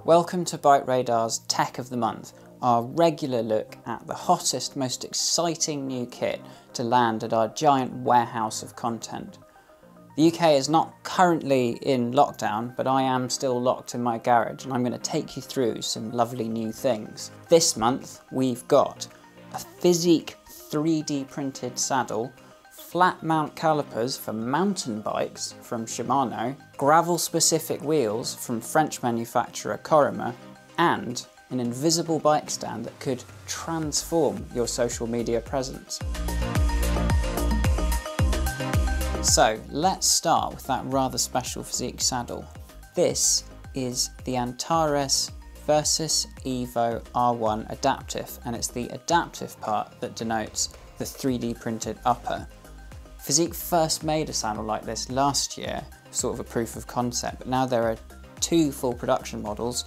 Welcome to BikeRadar's Tech of the Month, our regular look at the hottest, most exciting new kit to land at our giant warehouse of content. The UK is not currently in lockdown, but I am still locked in my garage and I'm going to take you through some lovely new things. This month we've got a Physique 3D printed saddle, flat mount calipers for mountain bikes from Shimano, gravel specific wheels from French manufacturer Corima, and an invisible bike stand that could transform your social media presence. So let's start with that rather special Physique saddle. This is the Antares Versus Evo R1 adaptive, and it's the adaptive part that denotes the 3D printed upper. Physique first made a saddle like this last year, sort of a proof of concept, but now there are two full production models.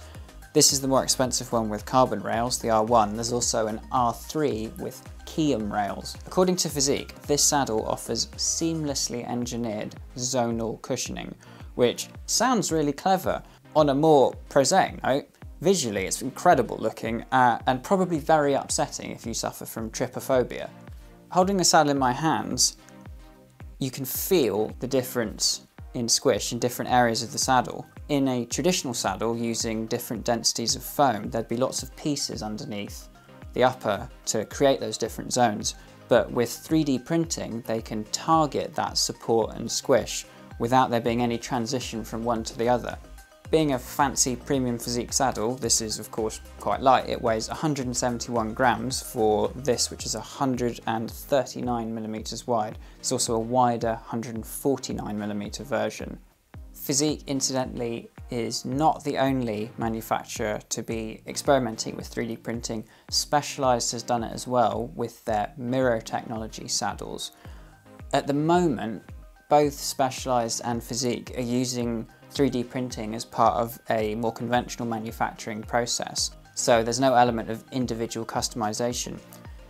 This is the more expensive one with carbon rails, the R1. There's also an R3 with Kiam rails. According to Physique, this saddle offers seamlessly engineered zonal cushioning, which sounds really clever. On a more prosaic note, visually it's incredible looking and probably very upsetting if you suffer from trypophobia. Holding the saddle in my hands, you can feel the difference in squish in different areas of the saddle. In a traditional saddle using different densities of foam, there'd be lots of pieces underneath the upper to create those different zones, but with 3D printing they can target that support and squish without there being any transition from one to the other. Being a fancy premium Physique saddle, this is of course quite light. It weighs 171 grams for this, which is 139 millimeters wide. There's also a wider 149 millimeter version. Physique, incidentally, is not the only manufacturer to be experimenting with 3D printing. Specialized has done it as well with their mirror technology saddles. At the moment, both Specialized and Physique are using 3D printing as part of a more conventional manufacturing process, so there's no element of individual customization.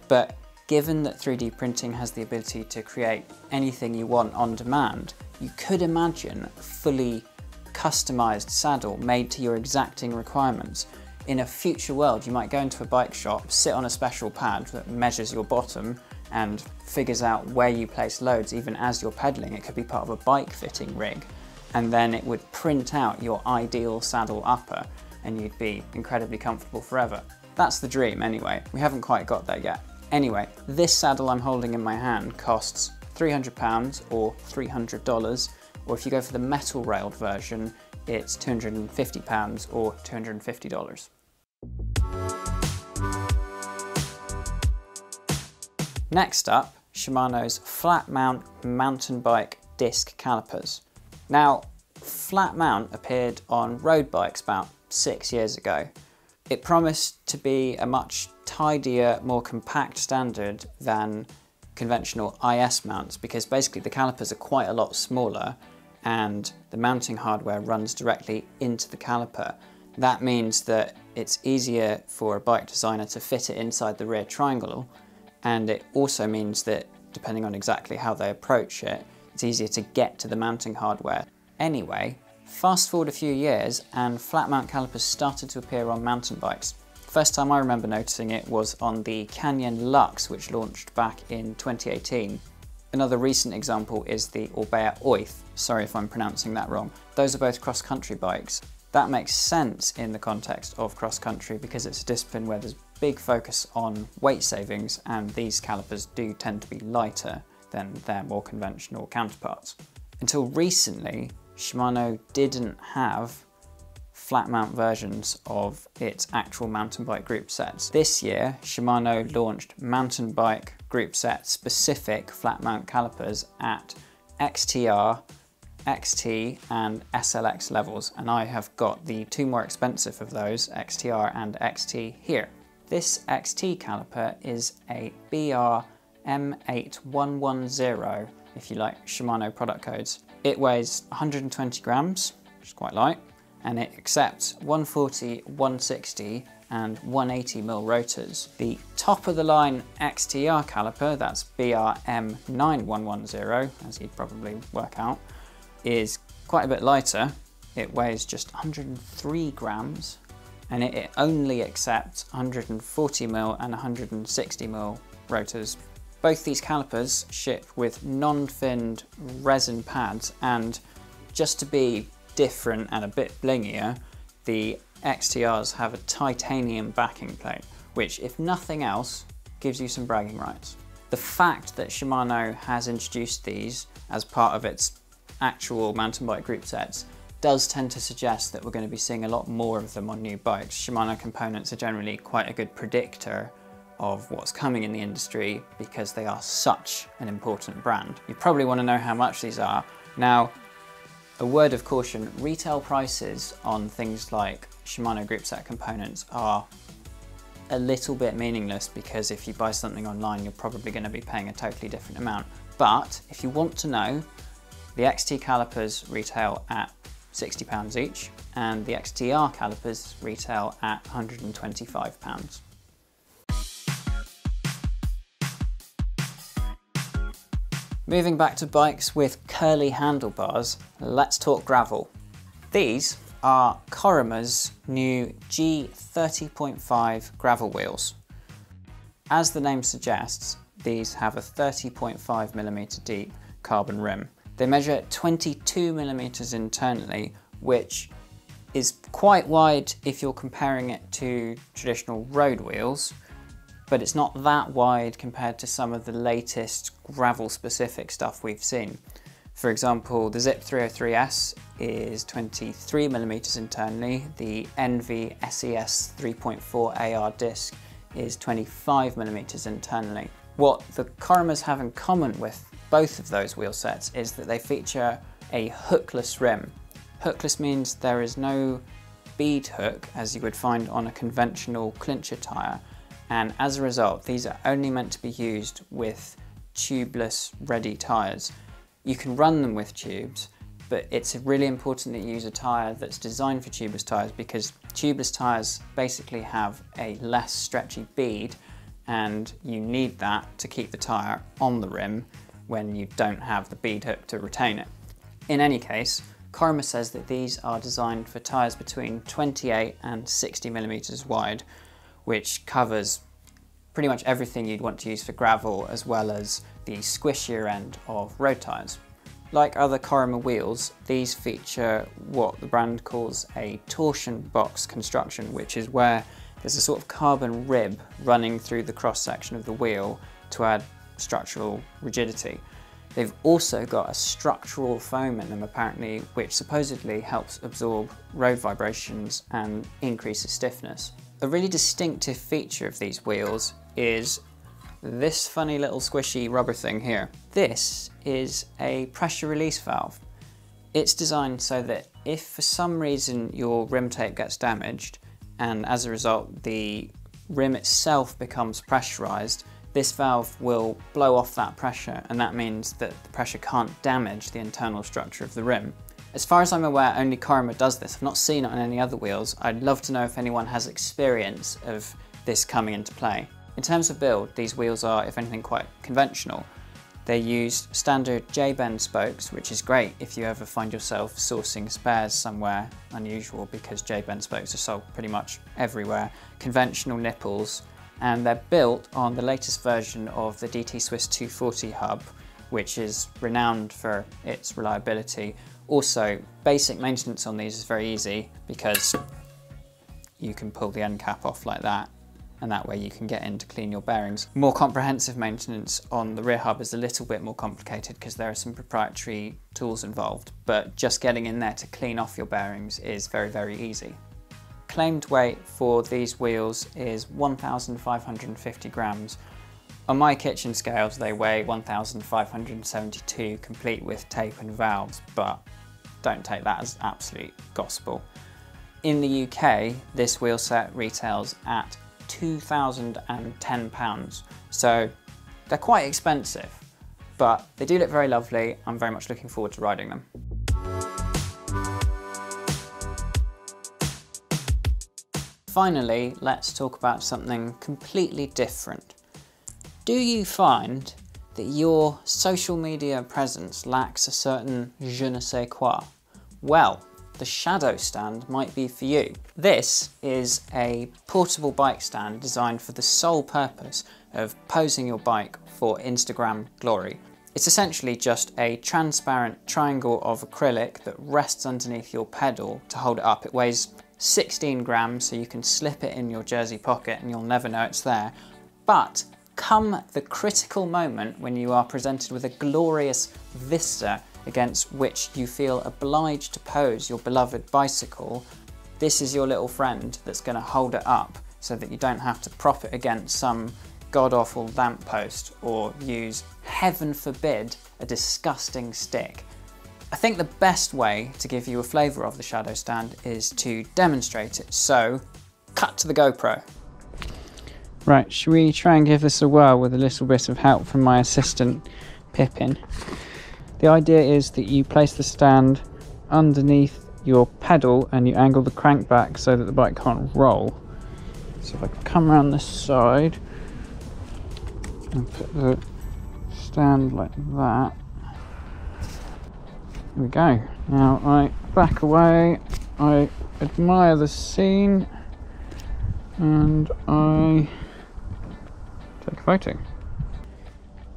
But given that 3D printing has the ability to create anything you want on demand, you could imagine a fully customized saddle made to your exacting requirements. In a future world, you might go into a bike shop, sit on a special pad that measures your bottom and figures out where you place loads even as you're pedaling. It could be part of a bike fitting rig, and then it would print out your ideal saddle upper and you'd be incredibly comfortable forever. That's the dream anyway. We haven't quite got there yet. Anyway, this saddle I'm holding in my hand costs £300 or $300, or if you go for the metal railed version, it's £250 or $250. Next up, Shimano's flat mount mountain bike disc calipers. Now, flat mount appeared on road bikes about 6 years ago. It promised to be a much tidier, more compact standard than conventional IS mounts, because basically the calipers are quite a lot smaller and the mounting hardware runs directly into the caliper. That means that it's easier for a bike designer to fit it inside the rear triangle, and it also means that depending on exactly how they approach it, it's easier to get to the mounting hardware. Anyway, fast forward a few years and flat mount calipers started to appear on mountain bikes. First time I remember noticing it was on the Canyon Lux, which launched back in 2018. Another recent example is the Orbea Oith. Sorry if I'm pronouncing that wrong. Those are both cross-country bikes. That makes sense in the context of cross-country because it's a discipline where there's big focus on weight savings, and these calipers do tend to be lighter than their more conventional counterparts. Until recently, Shimano didn't have flat mount versions of its actual mountain bike group sets. This year, Shimano launched mountain bike group set specific flat mount calipers at XTR, XT and SLX levels, and I have got the two more expensive of those, XTR and XT, here. This XT caliper is a BR M8110, if you like Shimano product codes. It weighs 120 grams, which is quite light, and it accepts 140, 160 and 180mm rotors. The top of the line XTR caliper, that's BRM9110, as you'd probably work out, is quite a bit lighter. It weighs just 103 grams, and it only accepts 140mm and 160mm rotors. Both these calipers ship with non-finned resin pads, and just to be different and a bit blingier, the XTRs have a titanium backing plate, which, if nothing else, gives you some bragging rights. The fact that Shimano has introduced these as part of its actual mountain bike group sets does tend to suggest that we're going to be seeing a lot more of them on new bikes. Shimano components are generally quite a good predictor of what's coming in the industry because they are such an important brand. You probably want to know how much these are. Now, a word of caution, retail prices on things like Shimano group set components are a little bit meaningless because if you buy something online, you're probably going to be paying a totally different amount. But if you want to know, the XT calipers retail at £60 each, and the XTR calipers retail at £125. Moving back to bikes with curly handlebars, let's talk gravel. These are Corima's new G30.5 gravel wheels. As the name suggests, these have a 30.5mm deep carbon rim. They measure 22mm internally, which is quite wide if you're comparing it to traditional road wheels, but it's not that wide compared to some of the latest gravel specific stuff we've seen. For example, the Zip 303S is 23mm internally, the NV SES 3.4 AR disc is 25mm internally. What the Corimas have in common with both of those wheel sets is that they feature a hookless rim. Hookless means there is no bead hook as you would find on a conventional clincher tyre, and as a result these are only meant to be used with tubeless ready tyres. You can run them with tubes, but it's really important that you use a tyre that's designed for tubeless tyres because tubeless tyres basically have a less stretchy bead, and you need that to keep the tyre on the rim when you don't have the bead hook to retain it. In any case, Corima says that these are designed for tyres between 28 and 60mm wide, which covers pretty much everything you'd want to use for gravel as well as the squishier end of road tyres. Like other Corima wheels, these feature what the brand calls a torsion box construction, which is where there's a sort of carbon rib running through the cross section of the wheel to add structural rigidity. They've also got a structural foam in them apparently, which supposedly helps absorb road vibrations and increases stiffness. A really distinctive feature of these wheels is this funny little squishy rubber thing here. This is a pressure release valve. It's designed so that if for some reason your rim tape gets damaged and as a result the rim itself becomes pressurized, this valve will blow off that pressure, and that means that the pressure can't damage the internal structure of the rim. As far as I'm aware, only Corima does this. I've not seen it on any other wheels. I'd love to know if anyone has experience of this coming into play. In terms of build, these wheels are, if anything, quite conventional. They use standard J-bend spokes, which is great if you ever find yourself sourcing spares somewhere unusual because J-bend spokes are sold pretty much everywhere. Conventional nipples, and they're built on the latest version of the DT Swiss 240 hub, which is renowned for its reliability. Also, basic maintenance on these is very easy because you can pull the end cap off like that, and that way you can get in to clean your bearings. More comprehensive maintenance on the rear hub is a little bit more complicated because there are some proprietary tools involved, but just getting in there to clean off your bearings is very, very easy. Claimed weight for these wheels is 1,550 grams. On my kitchen scales they weigh 1,572 complete with tape and valves, but don't take that as absolute gospel. In the UK, this wheel set retails at £2,010, so they're quite expensive, but they do look very lovely. I'm very much looking forward to riding them. Finally, let's talk about something completely different. Do you find that your social media presence lacks a certain je ne sais quoi? Well, the ShadowStand might be for you. This is a portable bike stand designed for the sole purpose of posing your bike for Instagram glory. It's essentially just a transparent triangle of acrylic that rests underneath your pedal to hold it up. It weighs 16 grams, so you can slip it in your jersey pocket and you'll never know it's there. But come the critical moment when you are presented with a glorious vista against which you feel obliged to pose your beloved bicycle, this is your little friend that's going to hold it up so that you don't have to prop it against some god-awful lamppost or use, heaven forbid, a disgusting stick. I think the best way to give you a flavour of the ShadowStand is to demonstrate it, so cut to the GoPro. Right, should we try and give this a whirl with a little bit of help from my assistant, Pippin? The idea is that you place the stand underneath your pedal and you angle the crank back so that the bike can't roll. So if I can come around this side and put the stand like that. There we go. Now I back away, I admire the scene and I take a photo.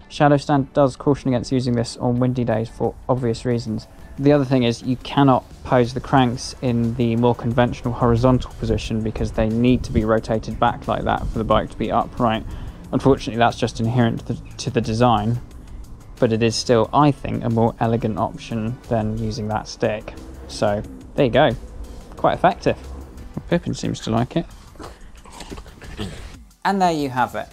ShadowStand does caution against using this on windy days for obvious reasons. The other thing is you cannot pose the cranks in the more conventional horizontal position because they need to be rotated back like that for the bike to be upright. Unfortunately, that's just inherent to the design, but it is still, I think, a more elegant option than using that stick. So there you go, quite effective. Pippin seems to like it. And there you have it.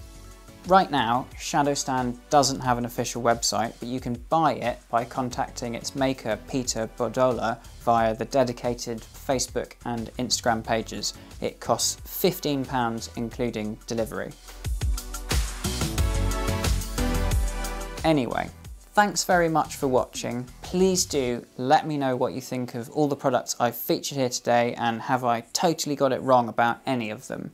Right now, ShadowStand doesn't have an official website, but you can buy it by contacting its maker, Peter Bodola, via the dedicated Facebook and Instagram pages. It costs £15, including delivery. Anyway, thanks very much for watching. Please do let me know what you think of all the products I've featured here today, and have I totally got it wrong about any of them.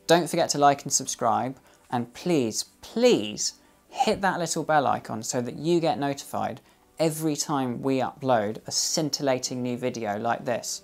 Don't forget to like and subscribe. And please, please hit that little bell icon so that you get notified every time we upload a scintillating new video like this.